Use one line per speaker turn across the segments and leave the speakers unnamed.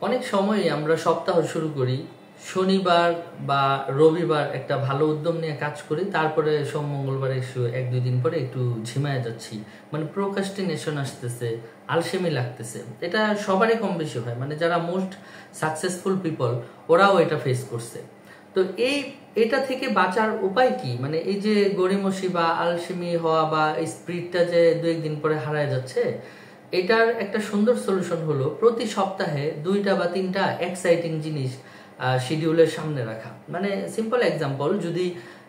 অনেক সময়ই আমরা সপ্তাহ শুরু করি শনিবার বা রবিবার একটা ভালো উদ্যম নিয়ে কাজ করি, তারপরে সোম মঙ্গলবার একটু এক দুই দিন পরে একটু ঝিমায় যাচ্ছি, মানে প্রোকাস্টিনেশন আসতেছে, আলসেমি লাগতেছে। এটা সবারই কম বেশি হয়, মানে যারা মোস্ট সাকসেসফুল পিপল ওরাও এটা ফেস করছে। তো এটা থেকে বাঁচার উপায় কি? মানে এই যে গড়িমসি বা আলসেমি হওয়া বা এই স্পিরিটটা যে দু একদিন পরে হারায় যাচ্ছে, এটার একটা সুন্দর সলিউশন হলো প্রতি সপ্তাহে 2টা বা 3টা এক্সাইটিং জিনিস শিডিউলের সামনে রাখা। মানে সিম্পল এক্সাম্পল, যদি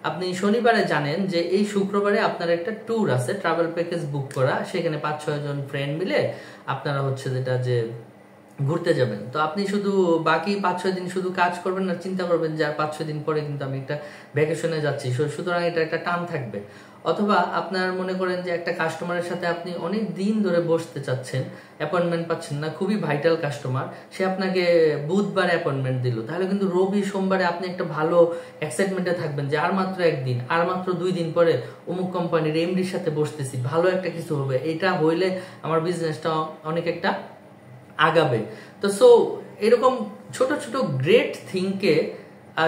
আপনি শনিবারে জানেন যে এই শুক্রবারে আপনার একটা ট্যুর আছে, ট্রাভেল প্যাকেজ বুক করা, সেখানে 5-6 জন ফ্রেন্ড মিলে আপনারা হচ্ছে যেটা যে ঘুরতে যাবেন, তো আপনি শুধু বাকি 5-6 দিন শুধু কাজ করবেন না, চিন্তা করবেন যে আর 5-6 দিন পরে কিন্তু আমি একটা ভ্যাকেশনে যাচ্ছি, সুতরাং এটা একটা টান থাকবে। অথবা আপনার মনে করেন যে একটা কাস্টমারের সাথে আপনি অনেক দিন ধরে বসতে চাচ্ছেন, অ্যাপয়েন্টমেন্ট পাচ্ছেন না, খুবই ভাইটাল কাস্টমার, সে আপনাকে বুধবার অ্যাপয়েন্টমেন্ট দিল, তাহলে কিন্তু রবি সোমবারে আপনি একটা ভালো এক্সাইটমেন্টে থাকবেন যে আর মাত্র একদিন, আর মাত্র 2 দিন পরে অমুক কোম্পানির এমডির সাথে বসতেছি, ভালো একটা কিছু হবে, এটা হইলে আমার বিজনেসটা অনেক একটা আগাবে। তো এরকম ছোট ছোট গ্রেট থিংকে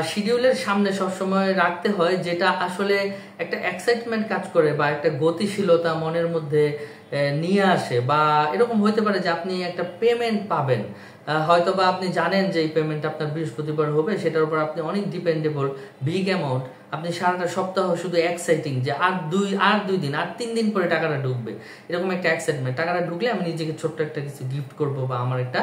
শিডিউলের সামনে সবসময় রাখতে হয়, যেটা আসলে একটা এক্সাইটমেন্ট কাজ করে বা একটা গতিশীলতা মনের মধ্যে নিয়ে আসে। বা এরকম হতে পারে যে আপনি একটা পেমেন্ট পাবেন, হয়তো বা আপনি জানেন যে এই পেমেন্ট আপনার বৃহস্পতিবার হবে, সেটার উপর আপনি অনেক ডিপেন্ডেবল, বিগ অ্যামাউন্ট, আপনি সারাটা সপ্তাহ শুধু এক্সাইটিং যে আর দুই দিন আর 3 দিন পরে টাকাটা ঢুকবে, এরকম একটা এক্সাইটমেন্ট, টাকাটা ঢুকলে আমি নিজেকে ছোট্ট একটা কিছু গিফট করব বা আমার একটা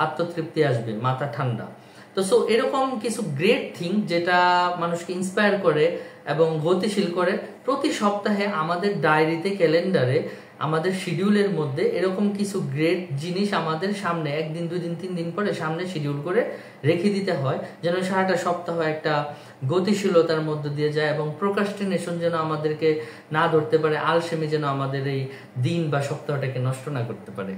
আত্মতৃপ্তি আসবে, মাথা ঠান্ডা। তো এরকম কিছু গ্রেট থিং যেটা মানুষকে ইন্সপায়ার করে এবং গতিশীল করে, প্রতি সপ্তাহে আমাদের ডায়েরিতে, ক্যালেন্ডারে, আমাদের শিডিউলের মধ্যে এরকম কিছু গ্রেট জিনিস আমাদের সামনে 1 দিন 2 দিন 3 দিন পরে সামনে শিডিউল করে রেখে দিতে হয়, যেন সারাটা সপ্তাহ একটা গতিশীলতার মধ্য দিয়ে যায় এবং প্রোক্রাস্টিনেশন যেন আমাদেরকে না ধরতে পারে, আলসেমি যেন আমাদের এই দিন বা সপ্তাহটাকে নষ্ট না করতে পারে।